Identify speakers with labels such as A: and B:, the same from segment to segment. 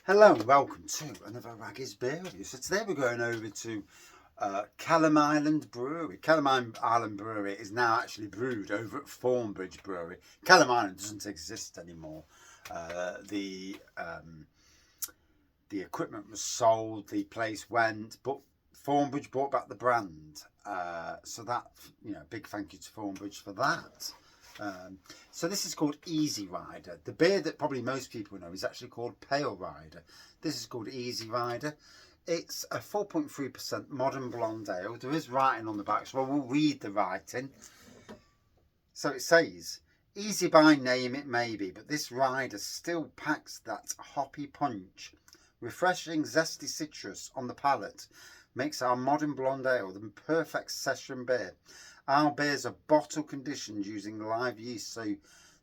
A: Hello and welcome to another Raggy's Beer Review. So today we're going over to Kelham Island Brewery. Kelham Island Brewery is now actually brewed over at Thornbridge Brewery. Kelham Island doesn't exist anymore. The equipment was sold, the place went, but Thornbridge brought back the brand. So that, big thank you to Thornbridge for that. So this is called Easy Rider. The beer that probably most people know is actually called Pale Rider. This is called Easy Rider. It's a 4.3% modern blonde ale. There is writing on the back, so I will read the writing. So it says, easy by name it may be, but this rider still packs that hoppy punch. Refreshing, zesty citrus on the palate makes our modern blonde ale the perfect session beer. Our beers are bottle conditioned using live yeast so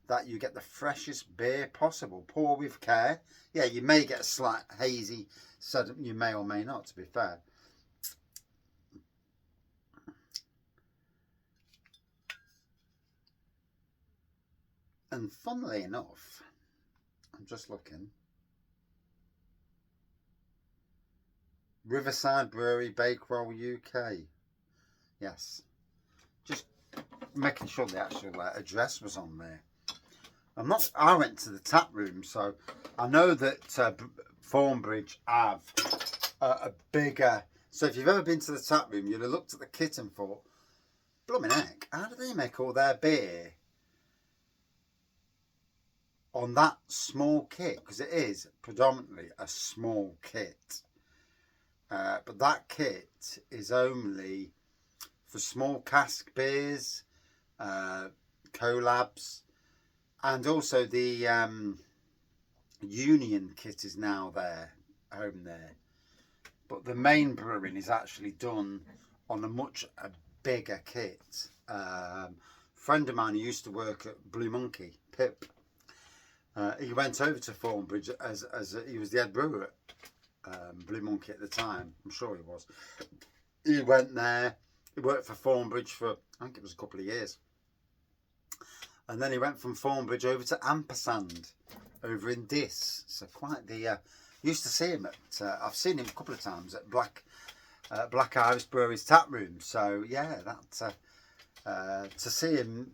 A: that you get the freshest beer possible. Pour with care. Yeah, you may get a slight hazy sediment. You may or may not, to be fair. And funnily enough, I'm just looking. Riverside Brewery, Bakewell, UK. Yes. Just making sure the actual address was on there. I went to the tap room, so I know that Thornbridge have a bigger. So if you've ever been to the tap room, you'll have looked at the kit and thought, "Blooming heck, how do they make all their beer on that small kit?" Because it is predominantly a small kit, but that kit is only for small cask beers, collabs. And also the Union kit is now there, home there. But the main brewing is actually done on a bigger kit. Friend of mine who used to work at Blue Monkey, Pip, he went over to Thornbridge as he was the head brewer at Blue Monkey at the time. I'm sure he was. He went there. He worked for Thornbridge for, I think it was a couple of years. And then he went from Thornbridge over to Ampersand, over in Diss. So quite the. Used to see him at. I've seen him a couple of times at Black Iris Brewery's tap room. So yeah, that to see him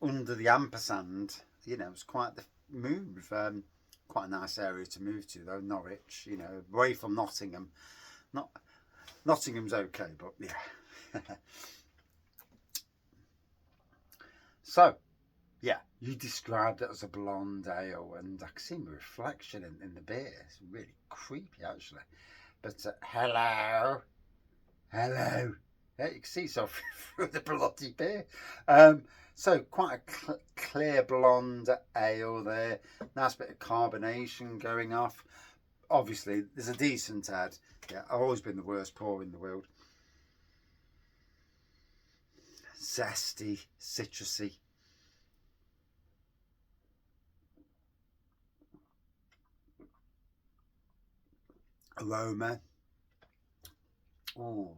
A: under the Ampersand, it's quite the move. Quite a nice area to move to though, Norwich. Away from Nottingham. Nottingham's okay, but yeah. So. Yeah, you described it as a blonde ale, and I can see my reflection in the beer. It's really creepy, actually. But hello. Yeah, you can see so through the bloody beer. So quite a clear blonde ale there. Nice bit of carbonation going off. Obviously, there's a decent head. Yeah, I've always been the worst pour in the world. Zesty, citrusy. Aroma. Oh,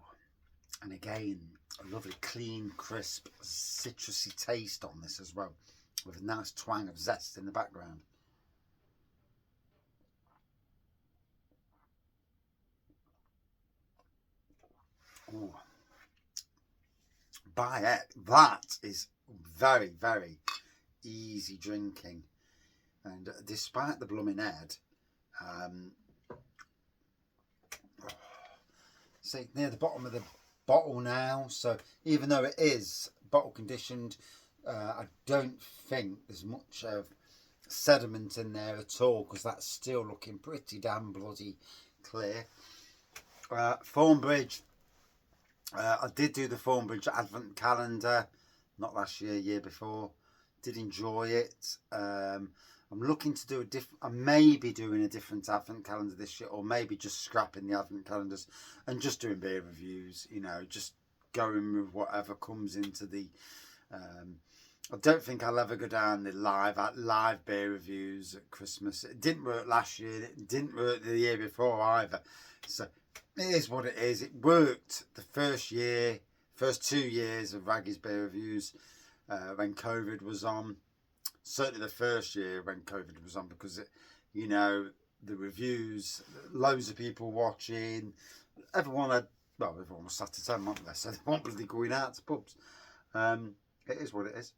A: and again, a lovely clean, crisp, citrusy taste on this as well, with a nice twang of zest in the background. Oh, by it, that is very, very easy drinking, and despite the blooming head, see near the bottom of the bottle now, so even though it is bottle conditioned, I don't think there's much of sediment in there at all, because that's still looking pretty damn bloody clear. Thornbridge, I did do the Thornbridge Advent Calendar, not last year, year before. Did enjoy it. I'm looking to do I may be doing a different Advent calendar this year, or maybe just scrapping the Advent calendars and just doing beer reviews, just going with whatever comes into the. I don't think I'll ever go down the live beer reviews at Christmas. It didn't work last year. It didn't work the year before either. So it is what it is. It worked the first 2 years of Raggy's beer reviews when COVID was on. Certainly the first year when COVID was on, because the reviews, loads of people watching. Everyone was sat at home, weren't they? So they weren't bloody going out to pubs. It is what it is.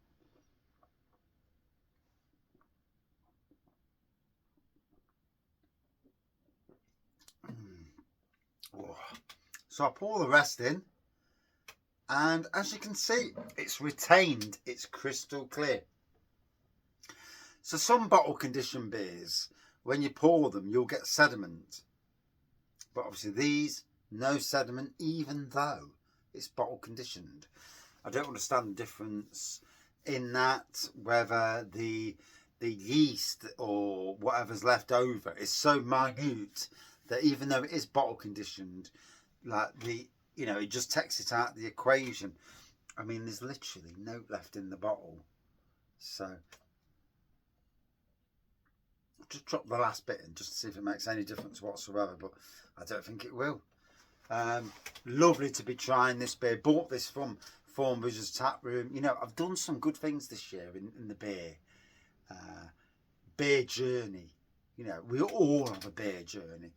A: Oh. So I pour the rest in, and as you can see, it's retained its crystal clear. So some bottle conditioned beers, when you pour them, you'll get sediment. But obviously these, no sediment, even though it's bottle conditioned. I don't understand the difference in that, whether the yeast or whatever's left over is so minute that even though it is bottle conditioned, like it just takes it out of the equation. I mean, there's literally no left in the bottle. So just drop the last bit in just to see if it makes any difference whatsoever, but I don't think it will. Lovely to be trying this beer. Bought this from Thornbridge's tap room. I've done some good things this year in the beer journey. We all have a beer journey,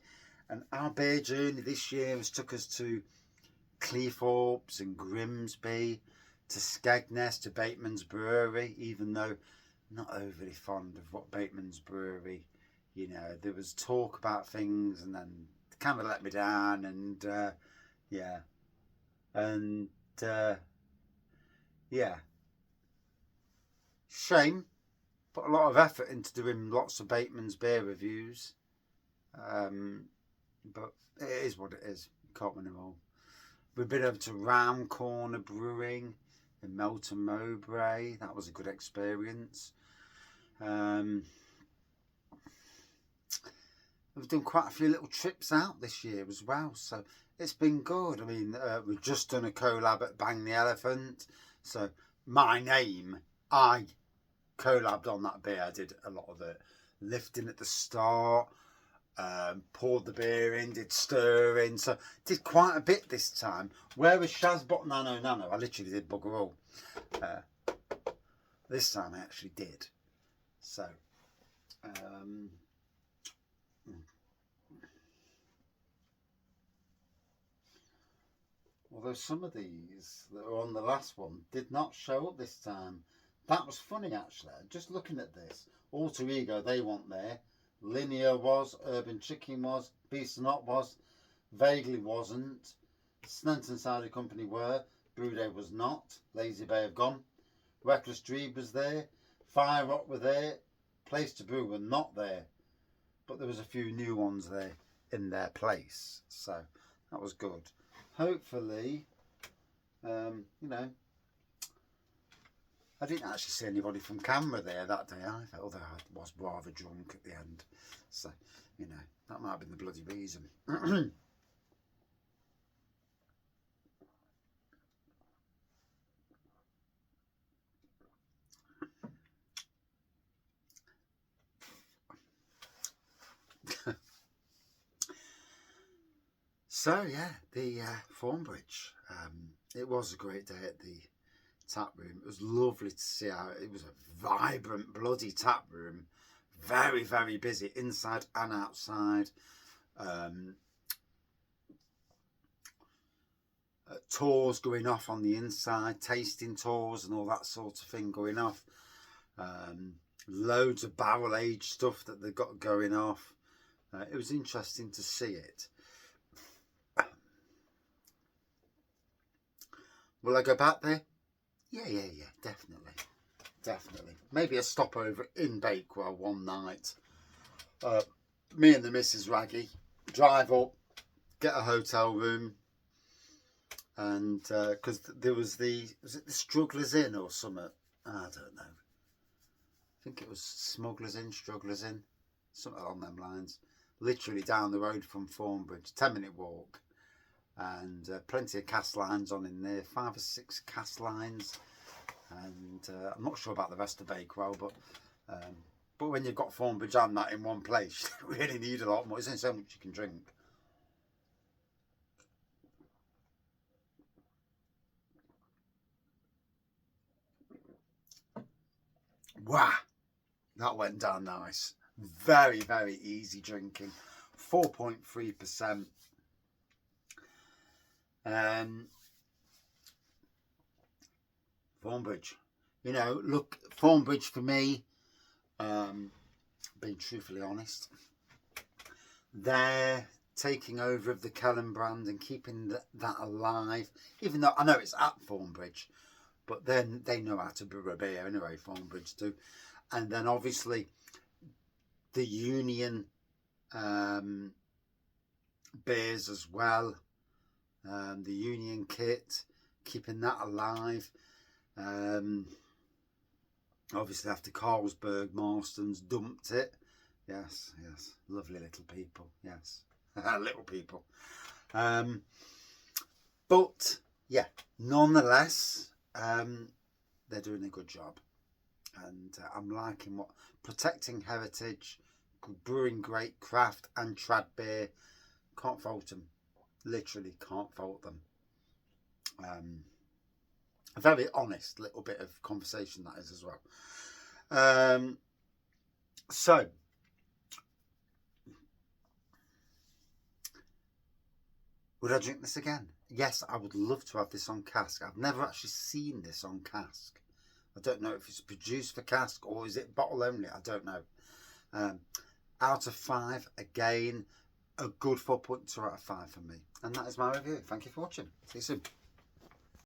A: and our beer journey this year has took us to Cleethorpes and Grimsby, to Skegness, to Bateman's Brewery, even though not overly fond of what Bateman's Brewery, there was talk about things and then kind of let me down, and shame. Put a lot of effort into doing lots of Bateman's beer reviews, but it is what it is. Can't win them all. We've been over to Round Corner Brewing in Melton Mowbray. That was a good experience. We've done quite a few little trips out this year as well, so it's been good. I mean, we've just done a collab at Bang the Elephant, so my name, I collabed on that beer. I did a lot of it, lifting at the start, poured the beer in, did stirring, so did quite a bit this time. Whereas Shazbot Nano, I literally did bugger all. This time I actually did. So, although some of these that were on the last one did not show up this time. That was funny, actually. Just looking at this, Alter Ego, they weren't there. Linear was, Urban Chicken was, Beast and Not was, Vaguely wasn't. Snenton Cider Company were, Brew Day was not, Lazy Bay have gone. Reckless Dream was there, Fire Rock were there, Place to Brew were not there. But there was a few new ones there in their place. So that was good. Hopefully, I didn't actually see anybody from camera there that day either, although I was rather drunk at the end. So, that might have been the bloody reason. So, yeah, the Thornbridge. It was a great day at the tap room. It was lovely to see how it was a vibrant bloody tap room, very, very busy inside and outside. Tours going off on the inside, tasting tours and all that sort of thing going off. Loads of barrel aged stuff that they've got going off. It was interesting to see it. Will I go back there? Yeah, definitely. Maybe a stopover in Bakewell one night. Me and the Mrs. Raggy drive up, get a hotel room, and because there was was it the Strugglers Inn or something? I don't know. I think it was Smugglers Inn, Strugglers Inn, something along them lines. Literally down the road from Thornbridge, 10-minute walk. And plenty of cast lines on in there, 5 or 6 cast lines, and I'm not sure about the rest of Bakewell, but when you've got Thornbridge and that in one place, you really need a lot more. There's only so much you can drink. Wow, that went down nice. Very, very easy drinking. 4.3%. Thornbridge. You know, look, Thornbridge for me, being truthfully honest, they're taking over of the Kelham brand and keeping that alive. Even though I know it's at Thornbridge, but then they know how to brew a beer anyway, Thornbridge do. And then obviously the Union beers as well. The Union kit, keeping that alive. Obviously after Carlsberg, Marston's dumped it. Yes, yes, lovely little people, yes. Little people. But yeah, nonetheless, they're doing a good job. And I'm liking what, protecting heritage, brewing great craft and trad beer. Can't fault them. Literally can't fault them. A very honest little bit of conversation that is as well. So would I drink this again? Yes, I would love to have this on cask. I've never actually seen this on cask. I don't know if it's produced for cask or is it bottle only. I don't know. Out of 5, again, a good 4.2 out of 5 for me. And that is my review. Thank you for watching. See you soon.